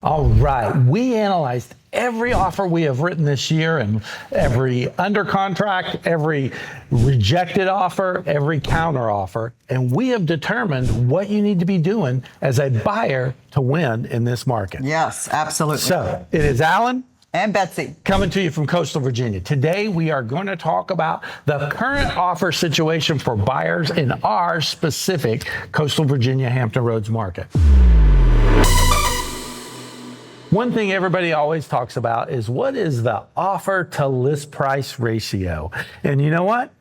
All right, we analyzed every offer we have written this year and every under contract, every rejected offer, every counter offer, and we have determined what you need to be doing as a buyer to win in this market. Yes, absolutely. So it is Alan and Betsy coming to you from coastal Virginia. Today we are going to talk about the current offer situation for buyers in our specific coastal Virginia Hampton Roads market. One thing everybody always talks about is what is the offer to list price ratio? And you know what?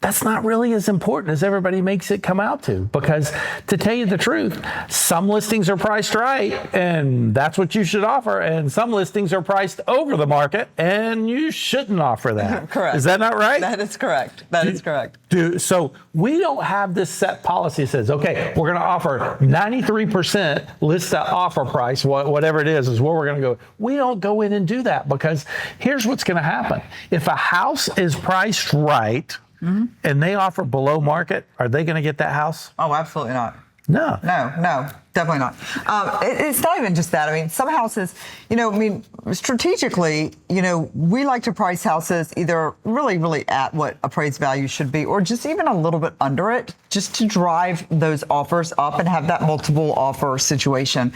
That's not really as important as everybody makes it come out to, because to tell you the truth, some listings are priced right and that's what you should offer, and some listings are priced over the market and you shouldn't offer that. Correct. Is that not right? That is correct. That is correct. So we don't have this set policy that says, okay, we're going to offer 93% list to offer price, whatever it is where we're going to go. We don't go in and do that, because here's what's going to happen. If a house is priced right, and they offer below market, are they going to get that house? Oh, absolutely not. No, definitely not. It's not even just that. I mean, some houses, strategically, we like to price houses either really at what appraised value should be, or just even a little bit under it, just to drive those offers up and have that multiple offer situation.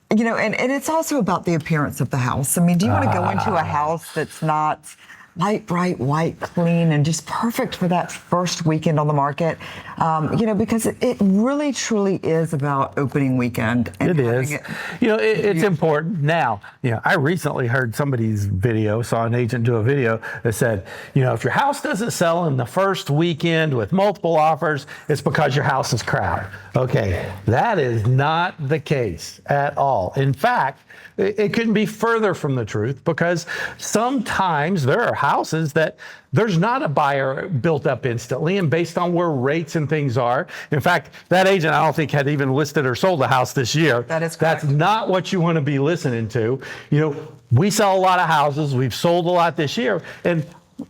And it's also about the appearance of the house. I mean, do you want to go into a house that's not light, bright, white, clean, and just perfect for that first weekend on the market? Because it really, truly is about opening weekend. And it is. It's important. Now, I recently heard somebody's video, saw an agent do a video that said, if your house doesn't sell in the first weekend with multiple offers, it's because your house is crap. Okay, that is not the case at all. In fact, it couldn't be further from the truth, because sometimes there are houses that there's not a buyer built up instantly, and based on where rates and things are. In fact, that agent, I don't think, had even listed or sold a house this year. That is correct. That's not what you want to be listening to. We sell a lot of houses. We've sold a lot this year, and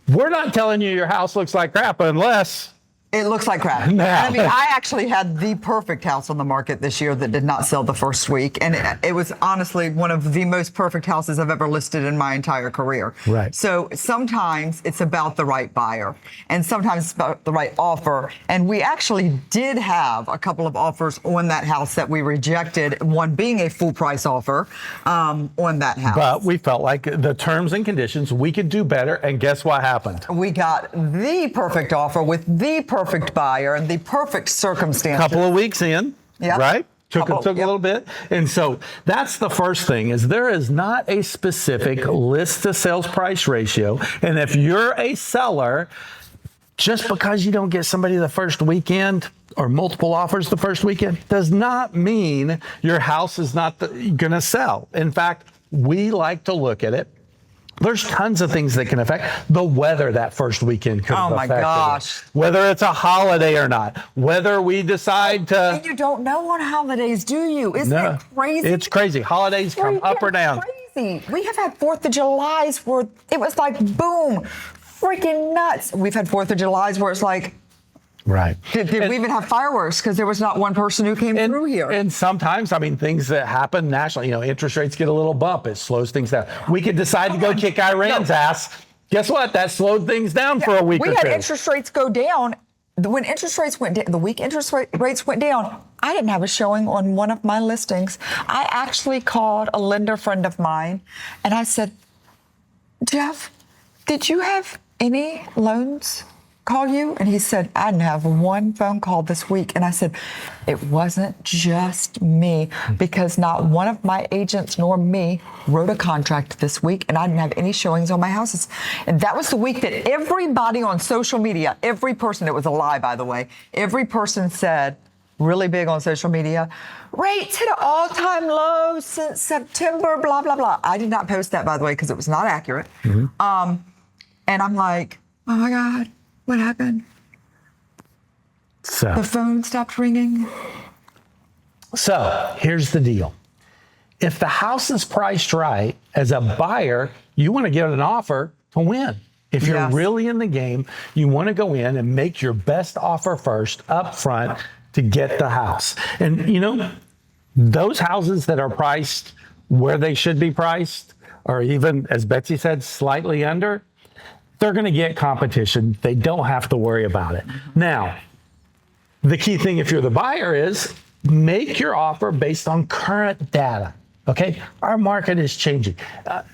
we're not telling you your house looks like crap unless it looks like crap. Now. I actually had the perfect house on the market this year that did not sell the first week. And it was honestly one of the most perfect houses I've ever listed in my entire career. Right. So sometimes it's about the right buyer, and sometimes it's about the right offer. And we actually did have a couple of offers on that house that we rejected, one being a full price offer on that house. But we felt like the terms and conditions, we could do better. And guess what happened? We got the perfect offer with the perfect buyer and the perfect circumstances. Couple of weeks in, right? Took a little bit. And so that's the first thing, is there is not a specific list to sales price ratio. And if you're a seller, just because you don't get somebody the first weekend or multiple offers the first weekend does not mean your house is not going to sell. In fact, we like to look at it. There's tons of things that can affect the weather that first weekend could have affected. Oh my gosh. Whether it's a holiday or not, whether we decide to. And you don't know on holidays, do you? Isn't it crazy? It's crazy. Holidays come up or down. Crazy. We have had 4th of Julys where it was like, boom, freaking nuts. We've had 4th of Julys where it's like, right. Did we even have fireworks because there was not one person who came through here? And sometimes, things that happen nationally, interest rates get a little bump. It slows things down. We could decide to go kick Iran's ass. Guess what? That slowed things down for a week or two. We had interest rates go down. When interest rates went down, the week interest rates went down, I didn't have a showing on one of my listings. I actually called a lender friend of mine and I said, Jeff, did you have any loans call you? And he said, I didn't have one phone call this week. And I said, it wasn't just me, because not one of my agents nor me wrote a contract this week, and I didn't have any showings on my houses. And that was the week that everybody on social media, every person, it was a lie, by the way, every person said, really big on social media, rates hit an all-time low since September, blah, blah, blah. I did not post that, by the way, because it was not accurate. And I'm like, oh my God. What happened? So the phone stopped ringing. So here's the deal. If the house is priced right, as a buyer, you want to get an offer to win. If you're really in the game, you want to go in and make your best offer first up front to get the house. And those houses that are priced where they should be priced, or even, as Betsy said, slightly under, they're going to get competition. They don't have to worry about it. Now, the key thing if you're the buyer is make your offer based on current data. Okay, our market is changing.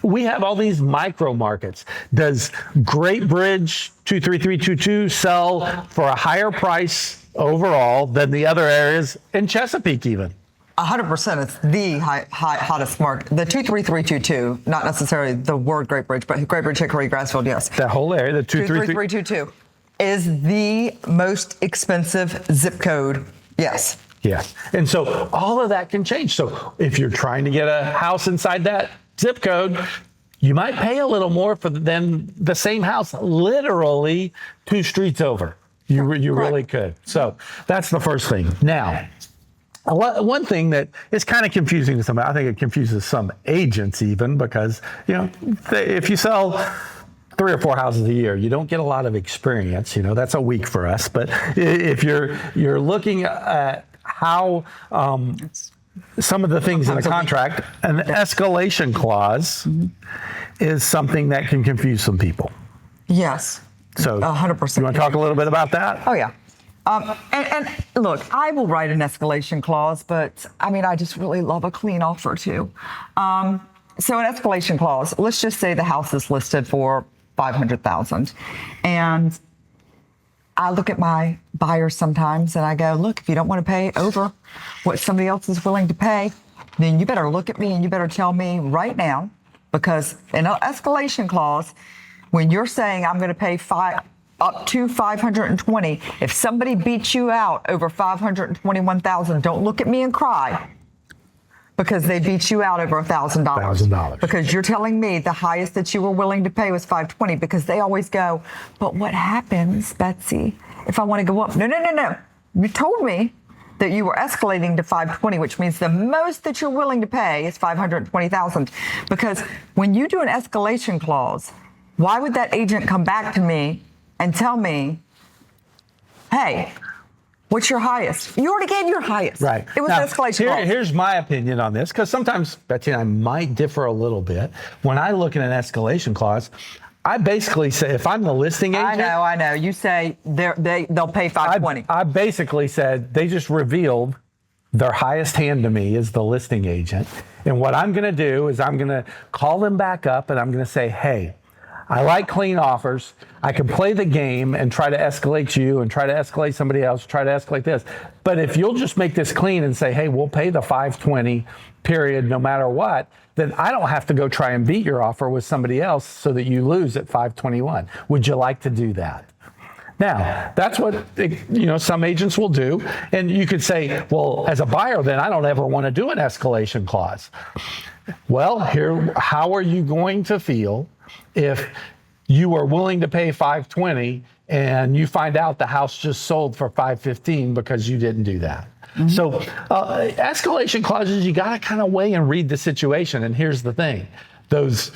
We have all these micro markets. Does Great Bridge 23322 sell for a higher price overall than the other areas in Chesapeake even? 100%. It's the hottest market. The 23322, not necessarily the word Great Bridge, but Great Bridge, Hickory, Grassfield, yes. That whole area, the 23322 is the most expensive zip code. Yes. Yeah. And so all of that can change. So if you're trying to get a house inside that zip code, you might pay a little more than the same house literally 2 streets over. You really could. So that's the first thing. Now, one thing that is kind of confusing to some, I think it confuses some agents even because, if you sell 3 or 4 houses a year, you don't get a lot of experience. That's a week for us. But if you're looking at how some of the things in the contract, an escalation clause is something that can confuse some people. Yes. So 100%. You want to talk a little bit about that? Oh, yeah. And look, I will write an escalation clause, but I just really love a clean offer too. So an escalation clause, let's just say the house is listed for $500,000. And I look at my buyers sometimes and I go, look, if you don't want to pay over what somebody else is willing to pay, then you better look at me and you better tell me right now, because in an escalation clause, when you're saying I'm going to pay up to $520, if somebody beats you out over $521,000, don't look at me and cry. Because they beat you out over $1,000. Because you're telling me the highest that you were willing to pay was $520. Because they always go, but what happens, Betsy, if I want to go up? No. You told me that you were escalating to $520, which means the most that you're willing to pay is $520,000. Because when you do an escalation clause, why would that agent come back to me and tell me, hey, what's your highest? You already gave your highest. Right. It was an escalation clause. Here's my opinion on this, because sometimes Betsy and I might differ a little bit. When I look at an escalation clause, I basically say, if I'm the listing agent. I know. You say they'll pay $520. I basically said they just revealed their highest hand to me as the listing agent. And what I'm going to do is I'm going to call them back up and I'm going to say, hey, I like clean offers. I can play the game and try to escalate you and try to escalate somebody else, try to escalate this. But if you'll just make this clean and say, hey, we'll pay the $520 period no matter what, then I don't have to go try and beat your offer with somebody else so that you lose at $521. Would you like to do that? Now, that's what some agents will do. And you could say, well, as a buyer, then I don't ever want to do an escalation clause. Well, how are you going to feel if you are willing to pay $520 and you find out the house just sold for $515 because you didn't do that? Mm-hmm. So escalation clauses, you got to kind of weigh and read the situation. And here's the thing. Those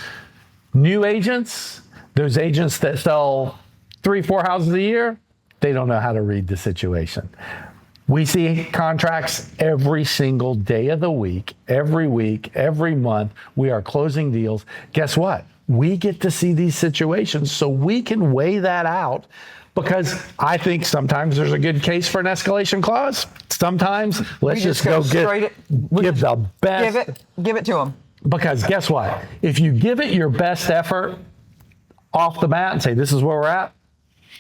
new agents, those agents that sell 3-4 houses a year, they don't know how to read the situation. We see contracts every single day of the week, every month. We are closing deals. Guess what? We get to see these situations so we can weigh that out, because I think sometimes there's a good case for an escalation clause. Sometimes let's just go give the best. Give it to them. Because guess what? If you give it your best effort off the bat and say, this is where we're at,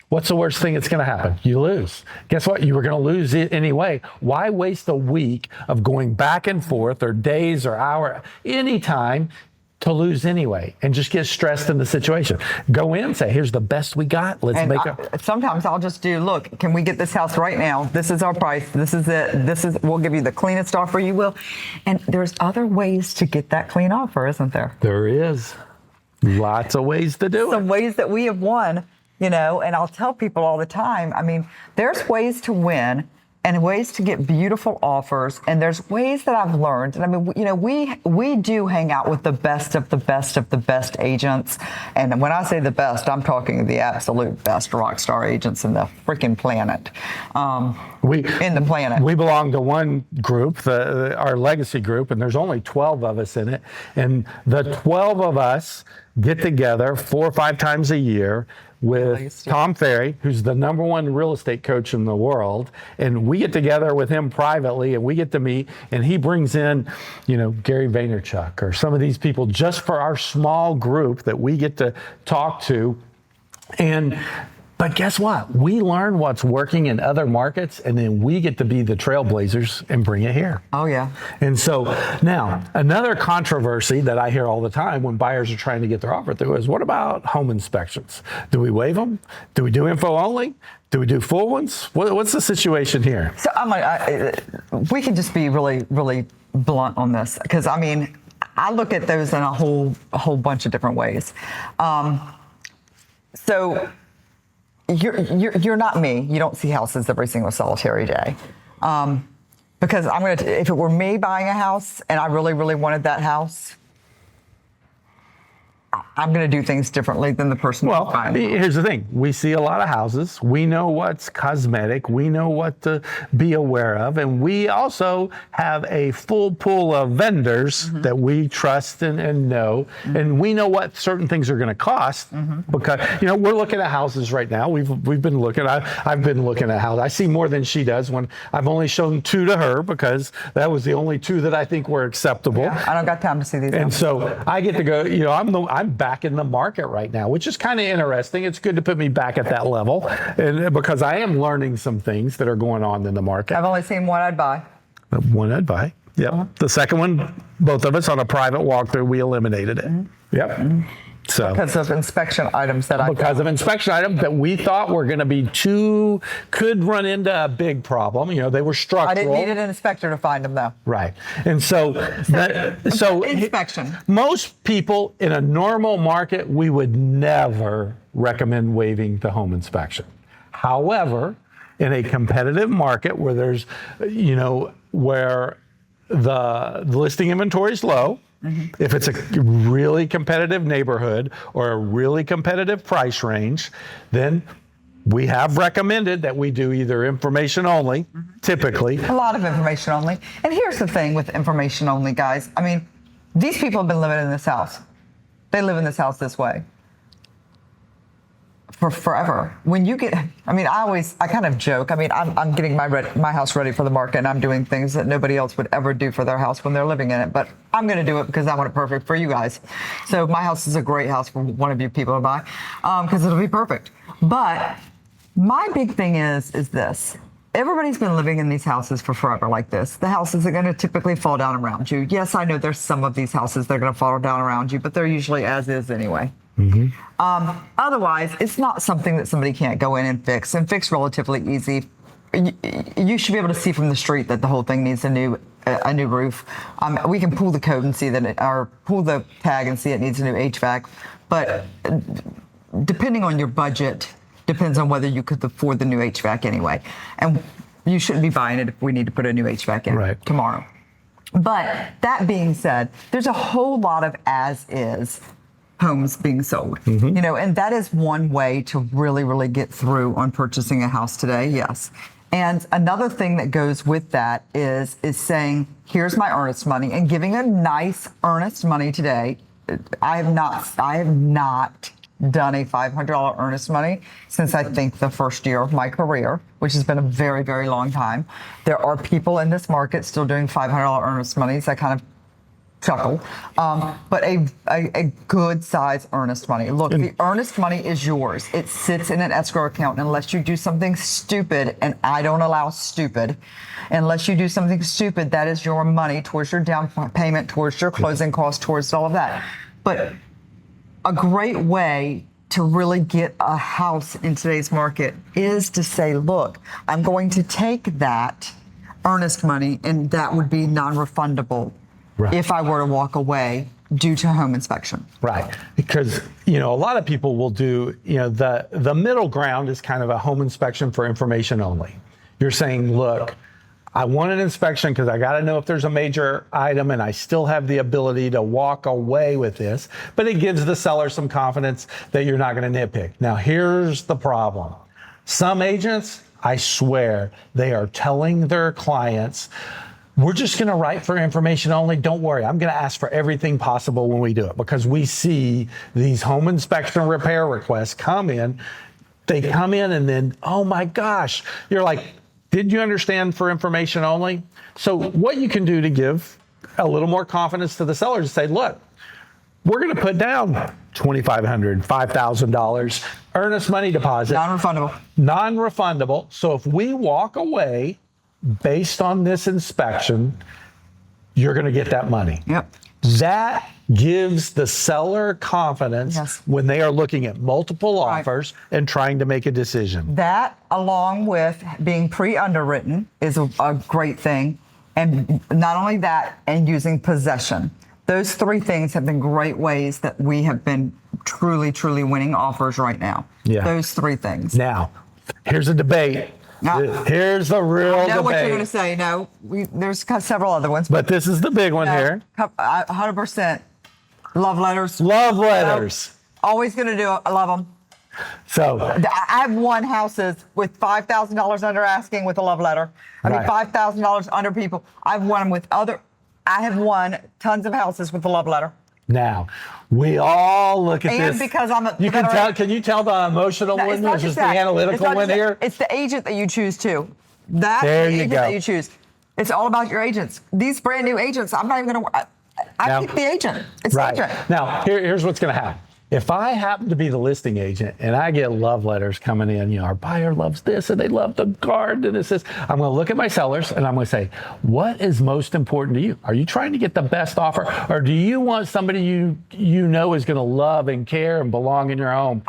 what's the worst thing that's going to happen? You lose. Guess what? You were going to lose it anyway. Why waste a week of going back and forth, or days or hour, any time, to lose anyway, and just get stressed in the situation? Go in and say, here's the best we got. Let's make it. Sometimes I'll just do, look, can we get this house right now? This is our price. This is it. We'll give you the cleanest offer you will. And there's other ways to get that clean offer, isn't there? There is. Lots of ways to do it. Some ways that we have won, and I'll tell people all the time, there's ways to win and ways to get beautiful offers. And there's ways that I've learned. And I mean, you know, we do hang out with the best of the best of the best agents. And when I say the best, I'm talking the absolute best rock star agents in the freaking planet. In the planet. We belong to one group, our legacy group, and there's only 12 of us in it. And the 12 of us get together 4 or 5 times a year with Tom Ferry, who's the #1 real estate coach in the world. And we get together with him privately and we get to meet, and he brings in, you know, Gary Vaynerchuk or some of these people just for our small group that we get to talk to. But guess what? We learn what's working in other markets, and then we get to be the trailblazers and bring it here. Oh, yeah. And so now, another controversy that I hear all the time when buyers are trying to get their offer through is, what about home inspections? Do we waive them? Do we do info only? Do we do full ones? What's the situation here? So we can just be really, really blunt on this, because I mean, I look at those in a whole bunch of different ways. So you're not me. You don't see houses every single solitary day. Because if it were me buying a house and I really, really wanted that house, I'm going to do things differently than the person who's buying. Well, here's the thing. We see a lot of houses. We know what's cosmetic. We know what to be aware of. And we also have a full pool of vendors that we trust and know. And we know what certain things are going to cost because, you know, we're looking at houses right now. We've been looking. I've been looking at houses. I see more than she does. When I've only shown 2 to her because that was the only 2 that I think were acceptable. Yeah, I don't got time to see these. And so I get to go, you know, I'm back in the market right now, which is kind of interesting. It's good to put me back at that level, and because I am learning some things that are going on in the market. I've only seen one I'd buy. One I'd buy. Yep. The second one, both of us on a private walkthrough, we eliminated it. Yep. So because of inspection items that we thought were going to be could run into a big problem. You know, they were structural. I didn't need an inspector to find them, though. Right. And so inspection. Most people in a normal market, we would never recommend waiving the home inspection. However, in a competitive market where there's, you know, where the listing inventory is low, if it's a really competitive neighborhood or a really competitive price range, then we have recommended that we do either information only, typically. A lot of information only. And here's the thing with information only, guys. I mean, these people have been living in this house. They live in this house this way for forever. When you get, I mean, I kind of joke. I mean, I'm getting my house ready for the market, and I'm doing things that nobody else would ever do for their house when they're living in it. But I'm going to do it because I want it perfect for you guys. So my house is a great house for one of you people to buy, because it'll be perfect. But my big thing is this. Everybody's been living in these houses for forever like this. The houses are going to typically fall down around you. Yes, I know there's some of these houses that are going to fall down around you, but they're usually as is anyway. Otherwise, it's not something that somebody can't go in and fix relatively easy. You should be able to see from the street that the whole thing needs a new roof. We can pull the code and see that or pull the tag and see it needs a new HVAC. But depending on your budget, depends on whether you could afford the new HVAC anyway. And you shouldn't be buying it if we need to put a new HVAC in tomorrow. But that being said, there's a whole lot of as-is homes being sold, you know, and that is one way to really, really get through on purchasing a house today. Yes. And another thing that goes with that is saying, here's my earnest money, and giving a nice earnest money today. I have not done a $500 earnest money since I think the first year of my career, which has been a very, very long time. There are people in this market still doing $500 earnest monies. I kind of chuckle, but a good size earnest money. Look, the earnest money is yours. It sits in an escrow account unless you do something stupid, and I don't allow stupid. Unless you do something stupid, that is your money towards your down payment, towards your closing costs, towards all of that. But a great way to really get a house in today's market is to say, look, I'm going to take that earnest money, and that would be non-refundable. Right. If I were to walk away due to home inspection. Right. Because, you know, a lot of people will do, you know, the middle ground is kind of a home inspection for information only. You're saying, look, I want an inspection because I got to know if there's a major item and I still have the ability to walk away with this. But it gives the seller some confidence that you're not going to nitpick. Now, here's the problem. Some agents, I swear, they are telling their clients, we're just going to write for information only. Don't worry. I'm going to ask for everything possible when we do it, because we see these home inspection repair requests come in. They come in and then, oh my gosh, you're like, did you understand for information only? So what you can do to give a little more confidence to the seller is say, look, we're going to put down $2,500, $5,000 earnest money deposit. Non-refundable. Non-refundable. So if we walk away based on this inspection, you're going to get that money. Yep. That gives the seller confidence when they are looking at multiple offers and trying to make a decision. That, along with being pre-underwritten, is a great thing. And not only that, and using possession. Those three things have been great ways that we have been truly, truly winning offers right now. Yeah. Those three things. Now, here's a debate. Here's the real debate. I know what you're going to say. No, there's several other ones. But this is the big one here. 100%. Love letters. Love letters. So, always going to do it. I love them. So I've won houses with $5,000 under asking with a love letter. I mean, $5,000 under people. I've won them with other. I have won tons of houses with a love letter. Now, we all look at this. And because I'm a you can tell. Can you tell the emotional one versus the analytical one here? It's the agent that you choose too. That's there the you agent go. that you choose. It's all about your agents. These brand new agents, I'm not even going to. I pick the agent. It's the agent. Now, here's what's going to happen. If I happen to be the listing agent and I get love letters coming in, our buyer loves this and they love the card and this, I'm going to look at my sellers and I'm going to say, what is most important to you? Are you trying to get the best offer, or do you want somebody you know is going to love and care and belong in your home?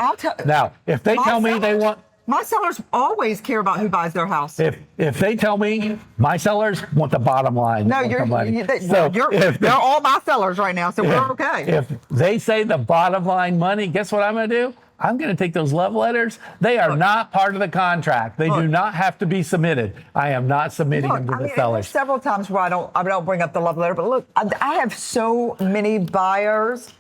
Now, if they tell me they want... My sellers always care about who buys their house. If they tell me my sellers want the bottom line, no, you're all my sellers right now, so we're okay. If they say the bottom line money, guess what I'm going to do? I'm going to take those love letters. They are not part of the contract. They do not have to be submitted. I am not submitting them to the sellers. Several times where I don't bring up the love letter, but look, I have so many buyers,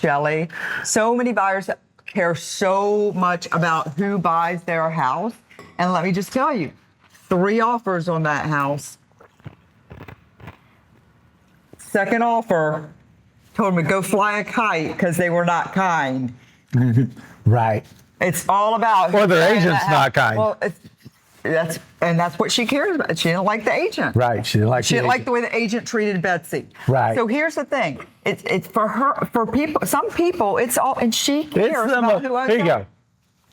Shelley, so many buyers that care so much about who buys their house. And let me just tell you, 3 offers on that house. Second offer told me to go fly a kite because they were not kind. Right. It's all about or their agent's not kind. Well, that's what she cares about. She didn't like the agent. Right. She didn't like the way the agent treated Betsy. Right. So here's the thing. It's for her, for people, some people, it's all, and she cares about who I Here you go.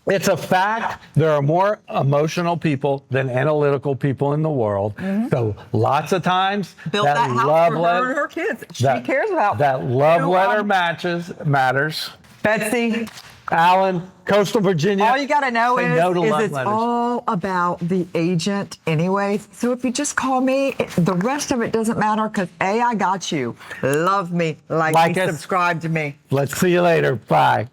It's a fact. There are more emotional people than analytical people in the world. Mm-hmm. So lots of times built that house love for her and her kids. She cares about that love letter matters. Betsy, Alan, Coastal Virginia. All you got to know is it's letters. all about the agent anyway. So if you just call me, the rest of it doesn't matter because I got you. Love me, like me, subscribe to me. Let's see you later. Bye.